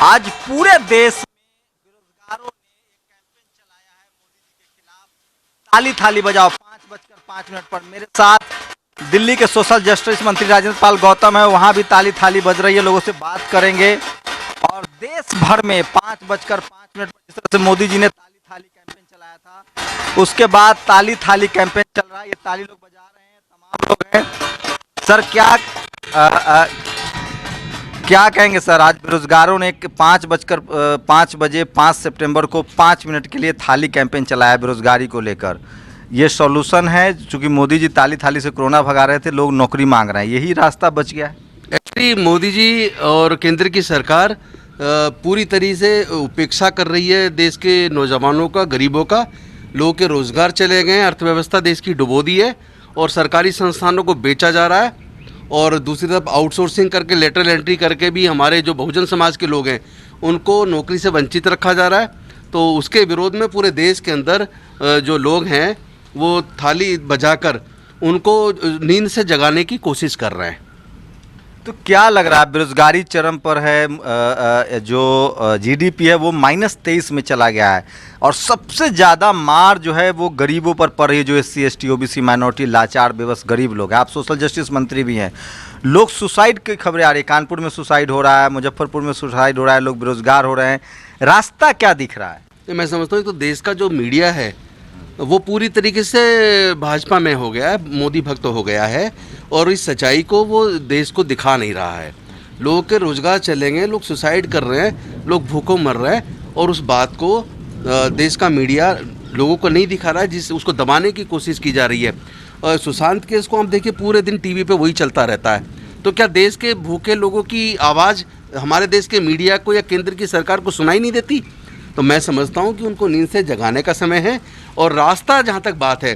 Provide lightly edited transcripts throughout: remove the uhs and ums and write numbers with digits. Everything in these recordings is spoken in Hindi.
आज पूरे देश में बेरोजगारों ने एक कैंपेन चलाया है मोदी जी के खिलाफ। ताली थाली बजाओ 5:05 पर। मेरे साथ दिल्ली के सोशल जस्टिस मंत्री राजेंद्र पाल गौतम है, वहां भी ताली थाली बज रही है। लोगों से बात करेंगे। और देश भर में 5:05 पर जिस तरह से मोदी जी ने ताली थाली कैंपेन चलाया था, उसके बाद ताली थाली कैंपेन चल रहा है। ये ताली लोग बजा रहे हैं, तमाम लोग हैं। सर क्या कहेंगे सर? आज बेरोजगारों ने 5 बजे 5 सितंबर को 5 मिनट के लिए थाली कैंपेन चलाया बेरोजगारी को लेकर। ये सॉल्यूशन है, चूंकि मोदी जी ताली थाली से कोरोना भगा रहे थे, लोग नौकरी मांग रहे हैं, यही रास्ता बच गया है। एक्चुअली मोदी जी और केंद्र की सरकार पूरी तरीके से उपेक्षा कर रही है देश के नौजवानों का, गरीबों का। लोगों के रोजगार चले गए हैं, अर्थव्यवस्था देश की डुबो दी है और सरकारी संस्थानों को बेचा जा रहा है। और दूसरी तरफ आउटसोर्सिंग करके, लेटरल एंट्री करके भी हमारे जो बहुजन समाज के लोग हैं उनको नौकरी से वंचित रखा जा रहा है। तो उसके विरोध में पूरे देश के अंदर जो लोग हैं वो थाली बजाकर उनको नींद से जगाने की कोशिश कर रहे हैं। तो क्या लग रहा है, बेरोजगारी चरम पर है, जो जीडीपी है वो -23 में चला गया है, और सबसे ज़्यादा मार जो है वो गरीबों पर पड़ रही है, जो SC ST OBC माइनॉरिटी, लाचार बेबस गरीब लोग हैं। आप सोशल जस्टिस मंत्री भी हैं। लोग सुसाइड की खबरें आ रही है, कानपुर में सुसाइड हो रहा है, मुजफ्फरपुर में सुसाइड हो रहा है, लोग बेरोजगार हो रहे हैं। रास्ता क्या दिख रहा है? मैं समझता हूँ तो देश का जो मीडिया है वो पूरी तरीके से भाजपा में हो गया है, मोदी भक्त हो गया है, और इस सच्चाई को वो देश को दिखा नहीं रहा है। लोगों के रोजगार चलेंगे, लोग सुसाइड कर रहे हैं, लोग भूखों मर रहे हैं, और उस बात को देश का मीडिया लोगों को नहीं दिखा रहा है, जिस उसको दबाने की कोशिश की जा रही है। और सुशांत केस को हम देखिए, पूरे दिन टीवी पे वही चलता रहता है। तो क्या देश के भूखे लोगों की आवाज़ हमारे देश के मीडिया को या केंद्र की सरकार को सुनाई नहीं देती? तो मैं समझता हूँ कि उनको नींद से जगाने का समय है। और रास्ता, जहाँ तक बात है,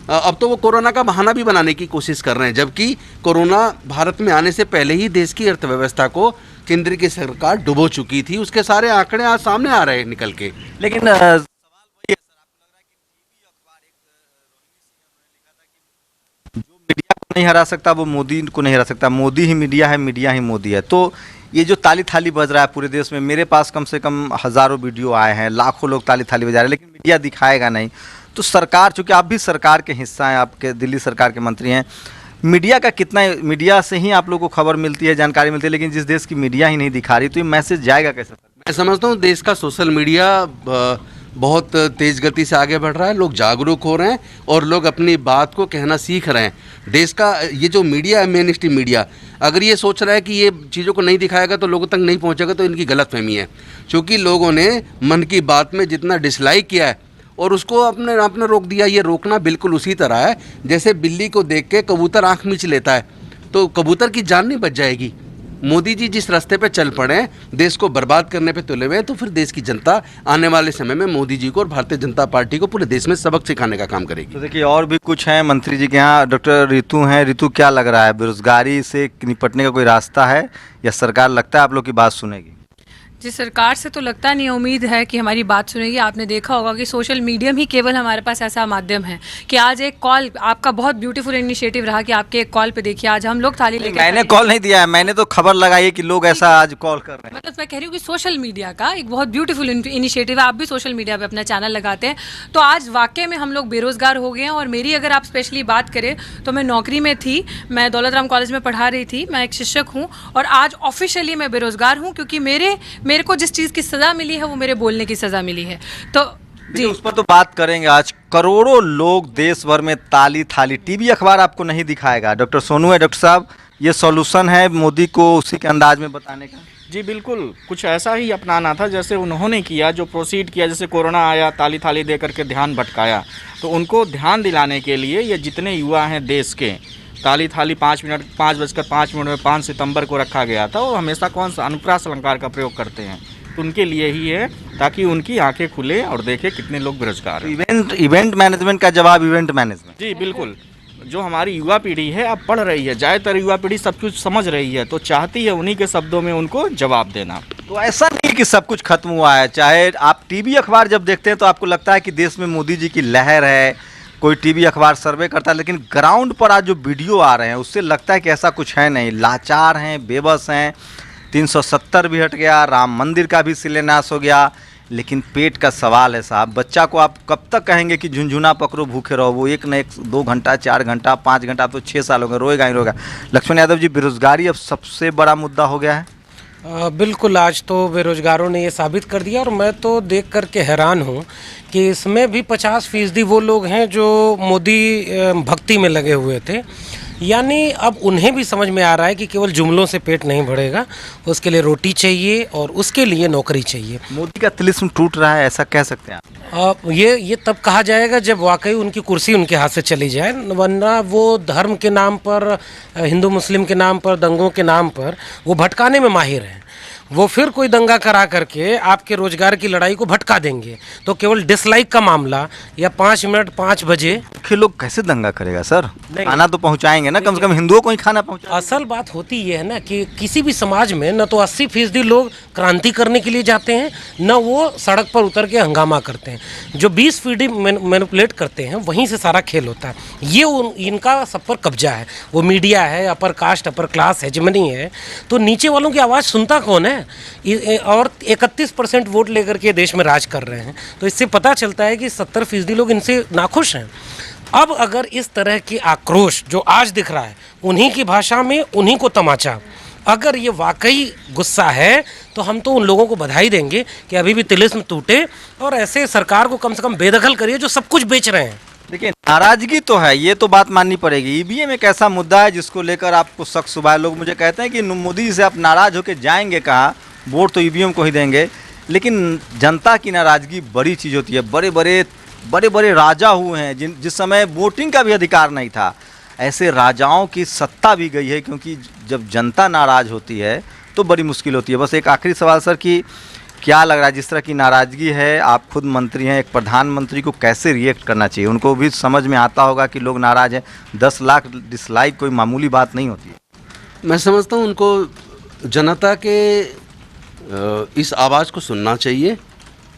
अब तो वो कोरोना का बहाना भी बनाने की कोशिश कर रहे हैं, जबकि कोरोना भारत में आने से पहले ही देश की अर्थव्यवस्था को केंद्र की सरकार डुबो चुकी थी। उसके सारे आंकड़े आज सामने आ रहे हैं निकल के। लेकिन सवाल वही है सर, आपको लग रहा है कि टीवी अखबार, एक रोहिणी सिंह उन्होंने लिखा था कि जो मीडिया को नहीं हरा सकता वो मोदी को नहीं हरा सकता, मोदी ही मीडिया है, मीडिया ही मोदी है। तो ये जो ताली थाली बज रहा है पूरे देश में, मेरे पास कम से कम हज़ारों वीडियो आए हैं, लाखों लोग ताली थाली बजा रहे हैं, लेकिन मीडिया दिखाएगा नहीं। तो सरकार, चूँकि आप भी सरकार के हिस्सा हैं, आपके दिल्ली सरकार के मंत्री हैं, मीडिया का कितना, मीडिया से ही आप लोगों को खबर मिलती है, जानकारी मिलती है, लेकिन जिस देश की मीडिया ही नहीं दिखा रही, तो ये मैसेज जाएगा कैसे? मैं समझता हूँ देश का सोशल मीडिया बहुत तेज़ गति से आगे बढ़ रहा है। लोग जागरूक हो रहे हैं और लोग अपनी बात को कहना सीख रहे हैं। देश का ये जो मीडिया है, मेन स्ट्रीम मीडिया, अगर ये सोच रहा है कि ये चीज़ों को नहीं दिखाएगा तो लोगों तक नहीं पहुंचेगा, तो इनकी गलतफहमी है। क्योंकि लोगों ने मन की बात में जितना डिसलाइक किया है और उसको आपने रोक दिया, ये रोकना बिल्कुल उसी तरह है जैसे बिल्ली को देख के कबूतर आँख मीच लेता है, तो कबूतर की जान नहीं बच जाएगी। मोदी जी जिस रास्ते पे चल पड़े, देश को बर्बाद करने पे तुले हुए हैं, तो फिर देश की जनता आने वाले समय में मोदी जी को और भारतीय जनता पार्टी को पूरे देश में सबक सिखाने का काम करेगी। तो देखिए, और भी कुछ हैं मंत्री जी के यहाँ। डॉक्टर रितु हैं। रितु, क्या लग रहा है, बेरोजगारी से निपटने का कोई रास्ता है, या सरकार लगता है आप लोग की बात सुनेगी? जी, सरकार से तो लगता नहीं, उम्मीद है कि हमारी बात सुनेगी। आपने देखा होगा कि सोशल मीडियम ही केवल हमारे पास ऐसा माध्यम है कि आज एक कॉल, आपका बहुत ब्यूटीफुल इनिशिएटिव रहा कि आपके एक कॉल पे देखिए आज हम लोग थाली लेकर। मैंने कॉल नहीं दिया है, मैंने तो खबर लगाई है कि लोग ऐसा आज कॉल कर रहे हैं। मतलब मैं कह रही हूँ कि सोशल मीडिया का एक बहुत ब्यूटीफुल इनिशिएटिव है। आप भी सोशल मीडिया पे अपना चैनल लगाते हैं, तो आज वाकई में हम लोग बेरोजगार हो गए हैं। और मेरी अगर आप स्पेशली बात करें तो मैं नौकरी में थी, मैं दौलत राम कॉलेज में पढ़ा रही थी, मैं एक शिक्षक हूँ, और आज ऑफिशियली मैं बेरोजगार हूँ, क्योंकि मेरे को जिस चीज़ की सज़ा मिली है वो मेरे बोलने की सज़ा मिली है। तो जी, उस पर तो बात करेंगे। आज करोड़ों लोग देश भर में ताली थाली, टीवी अखबार आपको नहीं दिखाएगा। डॉक्टर सोनू है। डॉक्टर साहब, ये सॉल्यूशन है मोदी को उसी के अंदाज में बताने का? जी बिल्कुल, कुछ ऐसा ही अपनाना था जैसे उन्होंने किया, जो प्रोसीड किया। जैसे कोरोना आया, ताली थाली दे करके ध्यान भटकाया, तो उनको ध्यान दिलाने के लिए ये जितने युवा हैं देश के, ताली थाली 5:05 में 5 सितंबर को रखा गया था। वो हमेशा कौन सा अनुप्रास अलंकार का प्रयोग करते हैं, तो उनके लिए ही है, ताकि उनकी आंखें खुले और देखें कितने लोग बेरोजगार हैं। इवेंट मैनेजमेंट का जवाब इवेंट मैनेजमेंट। जी बिल्कुल, जो हमारी युवा पीढ़ी है अब पढ़ रही है, ज़्यादातर युवा पीढ़ी सब कुछ समझ रही है, तो चाहती है उन्हीं के शब्दों में उनको जवाब देना। तो ऐसा नहीं कि सब कुछ खत्म हुआ है। चाहे आप टीवी अखबार जब देखते हैं तो आपको लगता है कि देश में मोदी जी की लहर है, कोई टीवी अखबार सर्वे करता है, लेकिन ग्राउंड पर आज जो वीडियो आ रहे हैं उससे लगता है कि ऐसा कुछ है नहीं। लाचार हैं, बेबस हैं, 370 भी हट गया, राम मंदिर का भी शिलान्यास हो गया, लेकिन पेट का सवाल है साहब। बच्चा को आप कब तक कहेंगे कि झुंझुना पकड़ो भूखे रहो, वो एक न एक 2 घंटा 4 घंटा 5 घंटा, अब तो 6 साल हो गए, रोएगा ही रोएगा। लक्ष्मण यादव जी, बेरोजगारी अब सबसे बड़ा मुद्दा हो गया है। बिल्कुल, आज तो बेरोजगारों ने ये साबित कर दिया और मैं तो देख कर के हैरान हूँ कि इसमें भी 50% वो लोग हैं जो मोदी भक्ति में लगे हुए थे। यानी अब उन्हें भी समझ में आ रहा है कि केवल जुमलों से पेट नहीं भरेगा, उसके लिए रोटी चाहिए और उसके लिए नौकरी चाहिए। मोदी का तिलिस्म टूट रहा है, ऐसा कह सकते हैं आप। ये तब कहा जाएगा जब वाकई उनकी कुर्सी उनके हाथ से चली जाए, वरना वो धर्म के नाम पर, हिंदू मुस्लिम के नाम पर, दंगों के नाम पर वो भटकाने में माहिर हैं। वो फिर कोई दंगा करा करके आपके रोजगार की लड़ाई को भटका देंगे। तो केवल डिसलाइक का मामला या 5 मिनट 5 बजे कि लोग कैसे दंगा करेगा सर? खाना तो पहुंचाएंगे ना, कम से कम हिंदुओं को ही खाना पहुंचा। असल बात होती ये है ना कि किसी भी समाज में न तो 80% लोग क्रांति करने के लिए जाते हैं, न वो सड़क पर उतर के हंगामा करते हैं। जो 20% मैनिपुलेट करते हैं, वहीं से सारा खेल होता है। ये इनका सब पर कब्जा है। वो मीडिया है, upper caste upper class hegemony है, तो नीचे वालों की आवाज़ सुनता कौन है? और 31% वोट लेकर के देश में राज कर रहे हैं। तो इससे पता चलता है कि 70% लोग इनसे नाखुश हैं। अब अगर इस तरह की आक्रोश जो आज दिख रहा है, उन्हीं की भाषा में उन्हीं को तमाचा, अगर ये वाकई गुस्सा है तो हम तो उन लोगों को बधाई देंगे कि अभी भी तिलिस्म टूटे और ऐसे सरकार को कम से कम बेदखल करिए जो सब कुछ बेच रहे हैं। देखिए, नाराजगी तो है, ये तो बात माननी पड़ेगी। ईवीएम एक ऐसा मुद्दा है जिसको लेकर आपको शक सुबह है। लोग मुझे कहते हैं कि मोदी से आप नाराज होकर जाएंगे कहाँ, वोट तो ईवीएम को ही देंगे। लेकिन जनता की नाराजगी बड़ी चीज़ होती है। बड़े बड़े राजा हुए हैं जिस समय वोटिंग का भी अधिकार नहीं था। ऐसे राजाओं की सत्ता भी गई है, क्योंकि जब जनता नाराज होती है तो बड़ी मुश्किल होती है। बस एक आखिरी सवाल सर, कि क्या लग रहा है जिस तरह की नाराज़गी है, आप खुद मंत्री हैं, एक प्रधानमंत्री को कैसे रिएक्ट करना चाहिए? उनको भी समझ में आता होगा कि लोग नाराज़ हैं। 10 लाख डिसलाइक कोई मामूली बात नहीं होती है। मैं समझता हूँ उनको जनता के इस आवाज़ को सुनना चाहिए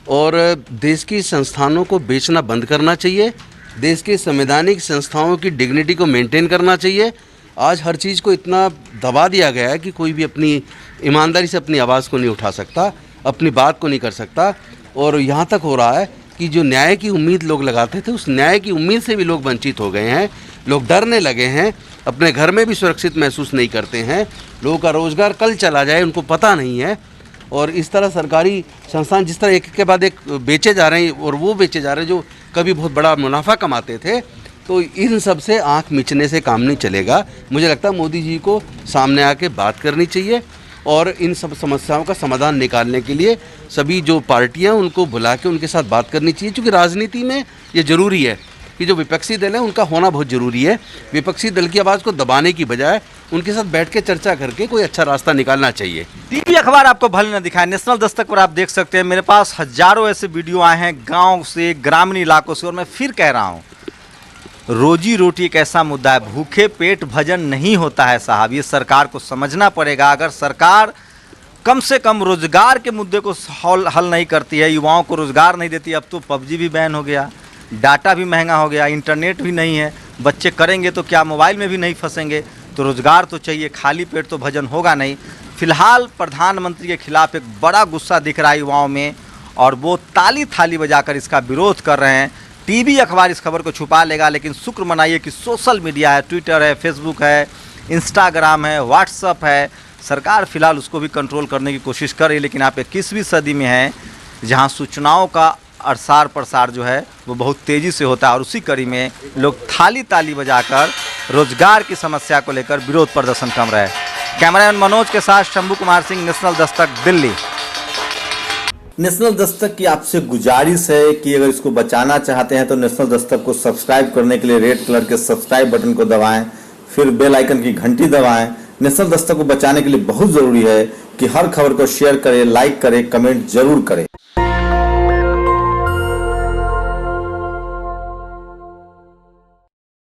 और देश की संस्थानों को बेचना बंद करना चाहिए। देश के संवैधानिक संस्थाओं की डिग्निटी को मेंटेन करना चाहिए। आज हर चीज़ को इतना दबा दिया गया है कि कोई भी अपनी ईमानदारी से अपनी आवाज़ को नहीं उठा सकता, अपनी बात को नहीं कर सकता। और यहाँ तक हो रहा है कि जो न्याय की उम्मीद लोग लगाते थे, उस न्याय की उम्मीद से भी लोग वंचित हो गए हैं। लोग डरने लगे हैं, अपने घर में भी सुरक्षित महसूस नहीं करते हैं। लोगों का रोज़गार कल चला जाए उनको पता नहीं है। और इस तरह सरकारी संस्थान जिस तरह एक के बाद एक बेचे जा रहे हैं, और वो बेचे जा रहे हैं जो कभी बहुत बड़ा मुनाफा कमाते थे, तो इन सब से आँख मिचने से काम नहीं चलेगा। मुझे लगता है मोदी जी को सामने आके बात करनी चाहिए और इन सब समस्याओं का समाधान निकालने के लिए सभी जो पार्टियां उनको बुला के उनके साथ बात करनी चाहिए। क्योंकि राजनीति में ये ज़रूरी है कि जो विपक्षी दल है उनका होना बहुत ज़रूरी है। विपक्षी दल की आवाज़ को दबाने की बजाय उनके साथ बैठ के चर्चा करके कोई अच्छा रास्ता निकालना चाहिए। टीवी अखबार आपको भले न दिखाए, नेशनल दस्तक पर आप देख सकते हैं। मेरे पास हजारों ऐसे वीडियो आए हैं गाँव से, ग्रामीण इलाकों से। और मैं फिर कह रहा हूँ, रोजी रोटी एक ऐसा मुद्दा है, भूखे पेट भजन नहीं होता है साहब। ये सरकार को समझना पड़ेगा। अगर सरकार कम से कम रोजगार के मुद्दे को हल नहीं करती है, युवाओं को रोजगार नहीं देती। अब तो पबजी भी बैन हो गया, डाटा भी महंगा हो गया, इंटरनेट भी नहीं है। बच्चे करेंगे तो क्या, मोबाइल में भी नहीं फंसेंगे? तो रोजगार तो चाहिए, खाली पेट तो भजन होगा नहीं। फिलहाल प्रधानमंत्री के खिलाफ एक बड़ा गुस्सा दिख रहा है युवाओं में, और वो ताली थाली बजाकर इसका विरोध कर रहे हैं। टीवी अखबार इस खबर को छुपा लेगा, लेकिन शुक्र मनाइए कि सोशल मीडिया है, ट्विटर है, फेसबुक है, इंस्टाग्राम है, व्हाट्सअप है। सरकार फिलहाल उसको भी कंट्रोल करने की कोशिश कर रही है। लेकिन आप 21वीं सदी में हैं, जहां सूचनाओं का अरसार प्रसार जो है वो बहुत तेज़ी से होता है। और उसी कड़ी में लोग थाली ताली बजाकर रोजगार की समस्या को लेकर विरोध प्रदर्शन कर रहे हैं। कैमरामैन मनोज के साथ शंभू कुमार सिंह, नेशनल दस्तक, दिल्ली। नेशनल दस्तक की आपसे गुजारिश है कि अगर इसको बचाना चाहते हैं तो नेशनल दस्तक को सब्सक्राइब करने के लिए रेड कलर के सब्सक्राइब बटन को दबाएं, फिर बेल आइकन की घंटी दबाएं। नेशनल दस्तक को बचाने के लिए बहुत जरूरी है कि हर खबर को शेयर करें, लाइक करें, कमेंट जरूर करें।